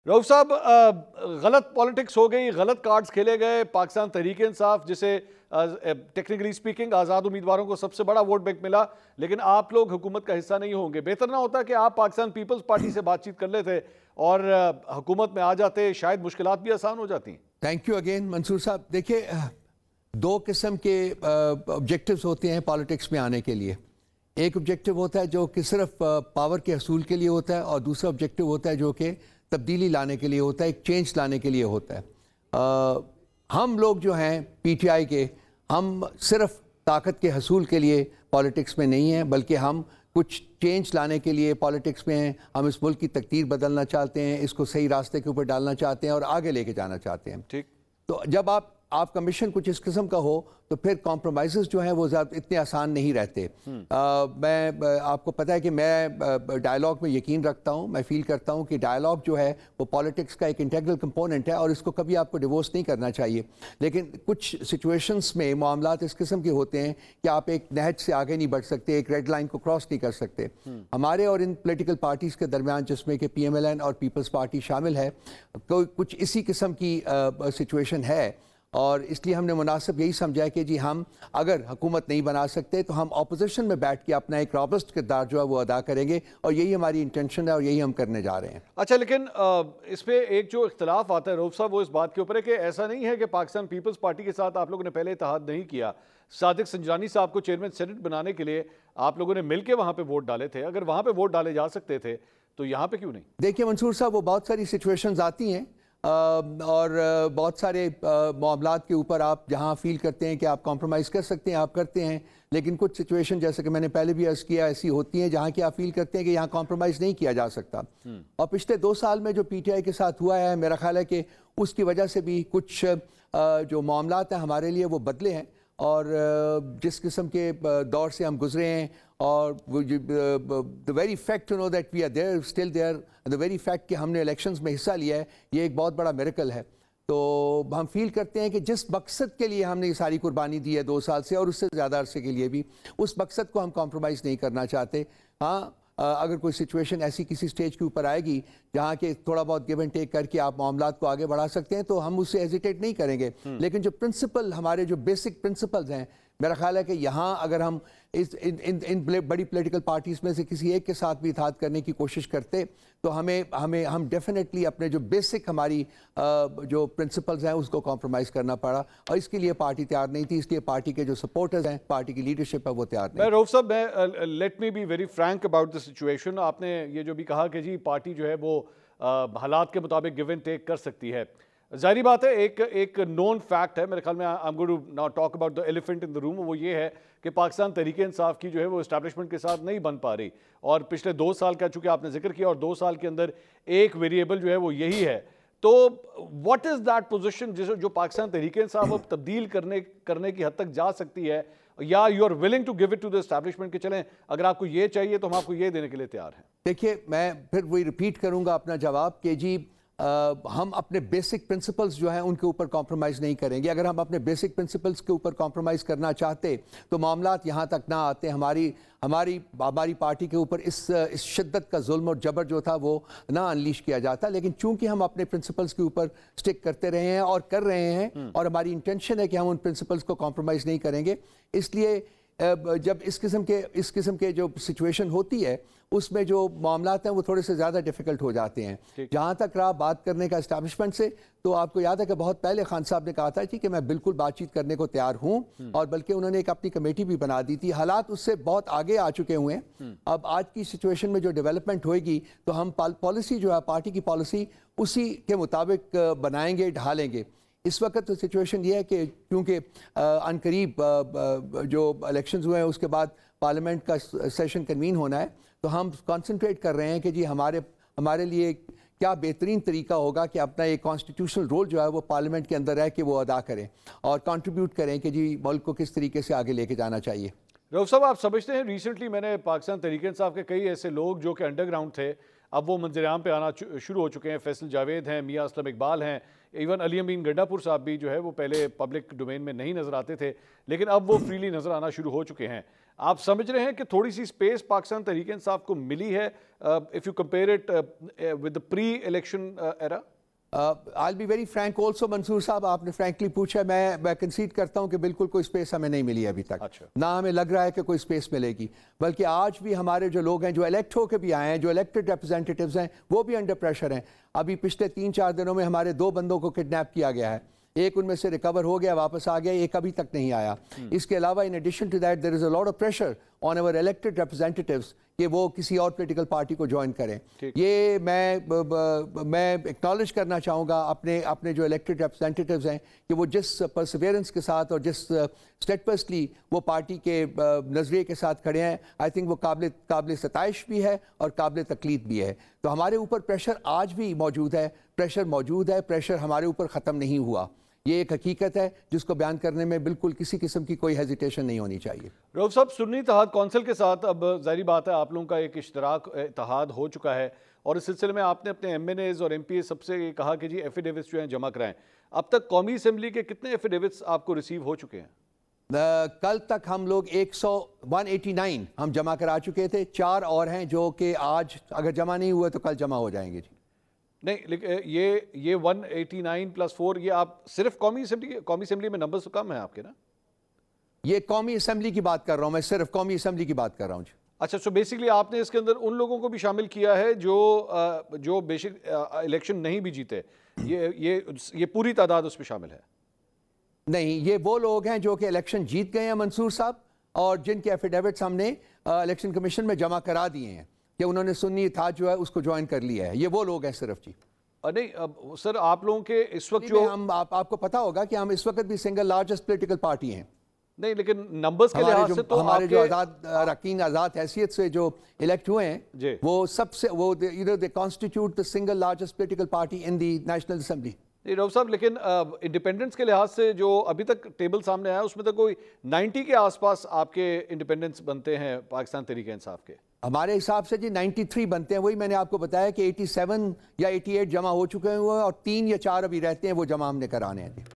رؤف صاحب غلط پالیٹکس ہو گئی، غلط کارڈز کھیلے گئے. پاکستان تحریک انصاف جسے ٹیکنیکلی سپیکنگ آزاد امیدواروں کو سب سے بڑا ووٹ بینک ملا، لیکن آپ لوگ حکومت کا حصہ نہیں ہوں گے. بہتر نہ ہوتا کہ آپ پاکستان پیپلز پارٹی سے بات چیت کر لیتے اور حکومت میں آ جاتے، شاید مشکلات بھی آسان ہو جاتی ہیں. تھینک یو اگین منصور صاحب. دیکھیے، دو قسم کے آبجیکٹیوز ہوتے ہیں پالیٹکس میں آنے کے لیے. ایک آبجیکٹیو ہوتا ہے جو کہ صرف پاور کے حصول کے لیے ہوتا ہے، اور دوسرا آبجیکٹیو ہوتا ہے جو کہ تبدیلی لانے کے لیے ہوتا ہے، ایک چینج لانے کے لیے ہوتا ہے. ہم لوگ جو ہیں پی ٹی آئی کے، ہم صرف طاقت کے حصول کے لیے پالیٹکس میں نہیں ہیں، بلکہ ہم کچھ چینج لانے کے لیے پالیٹکس میں ہیں. ہم اس ملک کی تقدیر بدلنا چاہتے ہیں، اس کو صحیح راستے کے اوپر ڈالنا چاہتے ہیں اور آگے لے کے جانا چاہتے ہیں. ٹھیک. تو جب آپ کا مشن کچھ اس قسم کا ہو تو پھر کمپرومائزز جو ہیں وہ زیادہ اتنے آسان نہیں رہتے. میں آپ کو پتہ ہے کہ میں ڈائیلاگ میں یقین رکھتا ہوں. میں فیل کرتا ہوں کہ ڈائیلاگ جو ہے وہ پالیٹکس کا ایک انٹیگرل کمپوننٹ ہے، اور اس کو کبھی آپ کو ڈیورس نہیں کرنا چاہیے. لیکن کچھ سچویشنز میں معاملات اس قسم کے ہوتے ہیں کہ آپ ایک نہج سے آگے نہیں بڑھ سکتے، ایک ریڈ لائن کو کراس نہیں کر سکتے. ہمارے اور ان پولیٹیکل پارٹیز کے درمیان، جس میں کہ پی ایم ایل این اور پیپلز پارٹی شامل ہے، کچھ اسی قسم کی سچویشن ہے. اور اس لیے ہم نے مناسب یہی سمجھا کہ جی ہم اگر حکومت نہیں بنا سکتے تو ہم اپوزیشن میں بیٹھ کے اپنا ایک رابسٹ کردار جو ہے وہ ادا کریں گے، اور یہی ہماری انٹینشن ہے اور یہی ہم کرنے جا رہے ہیں. اچھا، لیکن اس پہ ایک جو اختلاف آتا ہے رؤف صاحب، وہ اس بات کے اوپر ہے کہ ایسا نہیں ہے کہ پاکستان پیپلز پارٹی کے ساتھ آپ لوگوں نے پہلے اتحاد نہیں کیا. صادق سنجرانی صاحب کو چیئرمین سینٹ بنانے کے لیے آپ لوگوں نے مل کے وہاں پہ ووٹ ڈالے تھے. اگر وہاں پہ ووٹ ڈالے جا سکتے تھے تو یہاں پہ کیوں نہیں؟ دیکھیے منصور صاحب، وہ بہت ساری سچویشنز آتی ہیں اور بہت سارے معاملات کے اوپر آپ جہاں فیل کرتے ہیں کہ آپ کمپرومائز کر سکتے ہیں آپ کرتے ہیں. لیکن کچھ سچویشن جیسے کہ میں نے پہلے بھی عرض کیا ایسی ہوتی ہیں جہاں کہ آپ فیل کرتے ہیں کہ یہاں کمپرومائز نہیں کیا جا سکتا. اور پچھلے 2 سال میں جو پی ٹی آئی کے ساتھ ہوا ہے، میرا خیال ہے کہ اس کی وجہ سے بھی کچھ جو معاملات ہیں ہمارے لیے وہ بدلے ہیں. اور جس قسم کے دور سے ہم گزرے ہیں، اور the very fact to know that we are there, still there, and the very fact کہ ہم نے الیکشنز میں حصہ لیا ہے، یہ ایک بہت بڑا میریکل ہے. تو ہم فیل کرتے ہیں کہ جس مقصد کے لیے ہم نے یہ ساری قربانی دی ہے 2 سال سے، اور اس سے زیادہ عرصے کے لیے بھی، اس مقصد کو ہم کمپرومائز نہیں کرنا چاہتے. ہاں، اگر کوئی سچویشن ایسی کسی سٹیج کے اوپر آئے گی جہاں کہ تھوڑا بہت گیو اینڈ ٹیک کر کے آپ معاملات کو آگے بڑھا سکتے ہیں تو ہم اس سے ہیزیٹیٹ نہیں کریں گے. لیکن جو پرنسپل، ہمارے جو بیسک پرنسپلز ہیں، میرا خیال ہے کہ یہاں اگر ہم ان بڑی پولیٹیکل پارٹیز میں سے کسی ایک کے ساتھ بھی اتحاد کرنے کی کوشش کرتے تو ہم ڈیفینیٹلی اپنے جو بیسک ہماری جو پرنسپلز ہیں اس کو کمپرومائز کرنا پڑا، اور اس کے لیے پارٹی تیار نہیں تھی. اس لیے پارٹی کے جو سپورٹرز ہیں، پارٹی کی لیڈرشپ ہے، وہ تیار نہیں. رؤف صاحب، let me be very frank about the situation. آپ نے یہ جو بھی کہا کہ جی پارٹی جو ہے وہ حالات کے مطابق گیو اینڈ ٹیک کر سکتی ہے، ظاہری بات ہے. ایک نون فیکٹ ہے میرے خیال میں، I'm going to now talk about the elephant in the room. وہ یہ ہے کہ پاکستان تحریک انصاف کی جو ہے وہ اسٹیبلشمنٹ کے ساتھ نہیں بن پا رہی، اور پچھلے 2 سال کا چونکہ آپ نے ذکر کیا، اور 2 سال کے اندر ایک ویریبل جو ہے وہ یہی ہے. تو واٹ از دیٹ پوزیشن جو پاکستان تحریک انصاف اب تبدیل کرنے کی حد تک جا سکتی ہے، یا you are willing to give it to the establishment کہ چلیں اگر آپ کو یہ چاہیے تو ہم آپ کو یہ دینے کے لیے تیار ہیں؟ دیکھیے، میں پھر وہی ریپیٹ کروں گا اپنا جواب کہ جی ہم اپنے بیسک پرنسپلز جو ہیں ان کے اوپر کمپرومائز نہیں کریں گے. اگر ہم اپنے بیسک پرنسپلز کے اوپر کمپرومائز کرنا چاہتے تو معاملات یہاں تک نہ آتے. ہماری پارٹی کے اوپر اس شدت کا ظلم اور جبر جو تھا وہ نہ انلیش کیا جاتا. لیکن چونکہ ہم اپنے پرنسپلز کے اوپر سٹک کرتے رہے ہیں اور کر رہے ہیں، اور ہماری انٹینشن ہے کہ ہم ان پرنسپلز کو کمپرومائز نہیں کریں گے، اس لیے جب اس قسم کے جو سچویشن ہوتی ہے اس میں جو معاملات ہیں وہ تھوڑے سے زیادہ ڈیفیکلٹ ہو جاتے ہیں. جہاں تک رہا بات کرنے کا اسٹیبلشمنٹ سے، تو آپ کو یاد ہے کہ بہت پہلے خان صاحب نے کہا تھا کہ میں بالکل بات چیت کرنے کو تیار ہوں، اور بلکہ انہوں نے ایک اپنی کمیٹی بھی بنا دی تھی. حالات اس سے بہت آگے آ چکے ہوئے ہیں. اب آج کی سچویشن میں جو ڈیولپمنٹ ہوئے گی تو ہم پالیسی جو ہے پارٹی کی پالیسی اسی کے مطابق بنائیں گے، ڈھالیں گے. اس وقت تو سچویشن یہ ہے کہ کیونکہ عنقریب جو الیکشنز ہوئے ہیں اس کے بعد پارلیمنٹ کا سیشن کنوین ہونا ہے، تو ہم کنسنٹریٹ کر رہے ہیں کہ جی ہمارے لیے کیا بہترین طریقہ ہوگا کہ اپنا ایک کانسٹیٹیوشنل رول جو ہے وہ پارلیمنٹ کے اندر رہ کے وہ ادا کریں اور کنٹریبیوٹ کریں کہ جی ملک کو کس طریقے سے آگے لے کے جانا چاہیے. رؤف صاحب، آپ سمجھتے ہیں ریسنٹلی میں نے پاکستان تحریک انصاف کے کئی ایسے لوگ جو کہ انڈر گراؤنڈ تھے اب وہ منظر عام پہ آنا شروع ہو چکے ہیں. فیصل جاوید ہیں، میاں اسلم اقبال ہیں، ایون علی امین گنڈا پور صاحب بھی جو ہے وہ پہلے پبلک ڈومین میں نہیں نظر آتے تھے لیکن اب وہ فریلی نظر آنا شروع ہو چکے ہیں. آپ سمجھ رہے ہیں کہ تھوڑی سی سپیس پاکستان تحریک انصاف کو ملی ہے if you compare it with the pre-election era? I'll be very frank also منصور صاحب, آپ نے فرینکلی پوچھا, میں کنسیڈ کرتا ہوں کہ بالکل کوئی سپیس ہمیں نہیں ملی ابھی تک. نہ ہمیں لگ رہا ہے کہ کوئی سپیس ملے گی, بلکہ آج بھی ہمارے جو لوگ ہیں جو الیکٹ ہو کے بھی آئے ہیں, جو الیکٹڈ ریپرزینٹیٹیوز ہیں, وہ بھی انڈر پریشر ہیں. ابھی پچھلے 3-4 دنوں میں ہمارے 2 بندوں کو کڈنیپ کیا گیا ہے, ایک ان میں سے ریکور ہو گیا, واپس آ گیا, ایک ابھی تک نہیں آیا. اس کے علاوہ in addition to that there is a lot of pressure on our elected representatives کہ وہ کسی اور پولیٹیکل پارٹی کو جوائن کریں. یہ میں اکنالج کرنا چاہوں گا اپنے جو الیکٹڈ ریپرزینٹیٹیوز ہیں کہ وہ جس پرسیویرنس کے ساتھ اور جس اسٹیٹپسلی وہ پارٹی کے نظریے کے ساتھ کھڑے ہیں, آئی تھنک وہ قابل ستائش بھی ہے اور قابل تقلید بھی ہے. تو ہمارے اوپر پریشر آج بھی موجود ہے, پریشر ہمارے اوپر ختم نہیں ہوا. یہ ایک حقیقت ہے جس کو بیان کرنے میں بالکل کسی قسم کی کوئی ہیزیٹیشن نہیں ہونی چاہیے. رؤف صاحب, سنی اتحاد کونسل کے ساتھ اب ظاہری بات ہے آپ لوگوں کا ایک اشتراک اتحاد ہو چکا ہے, اور اس سلسلے میں آپ نے اپنے ایم این ایز اور ایم پی اے سب سے کہا کہ جی ایفیڈیوٹس جو ہیں جمع کرائیں. اب تک قومی اسمبلی کے کتنے ایفیڈیوٹس آپ کو ریسیو ہو چکے ہیں؟ کل تک ہم لوگ 189 ہم جمع کرا چکے تھے, 4 اور ہیں جو کہ آج اگر جمع نہیں ہوئے تو کل جمع ہو جائیں گے. جی نہیں, لیکن یہ 189 + 4 یہ آپ صرف قومی اسمبلی میں نمبرز تو کم ہیں آپ کے نا؟ یہ قومی اسمبلی کی بات کر رہا ہوں میں, صرف قومی اسمبلی کی بات کر رہا ہوں. جی اچھا, سو بیسیکلی آپ نے اس کے اندر ان لوگوں کو بھی شامل کیا ہے جو بیشک الیکشن نہیں بھی جیتے, یہ پوری تعداد اس میں شامل ہے؟ نہیں, یہ وہ لوگ ہیں جو کہ الیکشن جیت گئے ہیں منصور صاحب, اور جن کے ایفیڈیوٹس ہم نے الیکشن کمیشن میں جمع کرا دیے ہیں کہ انہوں نے سنی اتحاد جو ہے اس کو جوائن کر لیا ہے. یہ وہ لوگ ہیں صرف. جی نہیں سر, آپ لوگوں کے اس وقت جو آپ کو پتا ہوگا کہ ہم اس وقت بھی سنگل لارجسٹ پولیٹیکل پارٹی ہیں. نہیں, لیکن نمبرز کے لحاظ سے تو ہمارے جو اراکین آزاد حیثیت سے جو الیکٹ ہوئے ہیں وہ سب سے they constitute the single largest political party in the National Assembly. رؤف صاحب, لیکن انڈیپینڈنس کے لحاظ سے جو ابھی تک ٹیبل سامنے آیا اس میں تو کوئی 90 کے آس پاس آپ کے انڈیپینڈنس بنتے ہیں پاکستان تحریک انصاف کے. ہمارے حساب سے جی 93 بنتے ہیں. وہی میں نے آپ کو بتایا کہ 87 یا 88 جمع ہو چکے ہیں اور 3 یا 4 ابھی رہتے ہیں, وہ جمع ہم نے کرانے ہیں.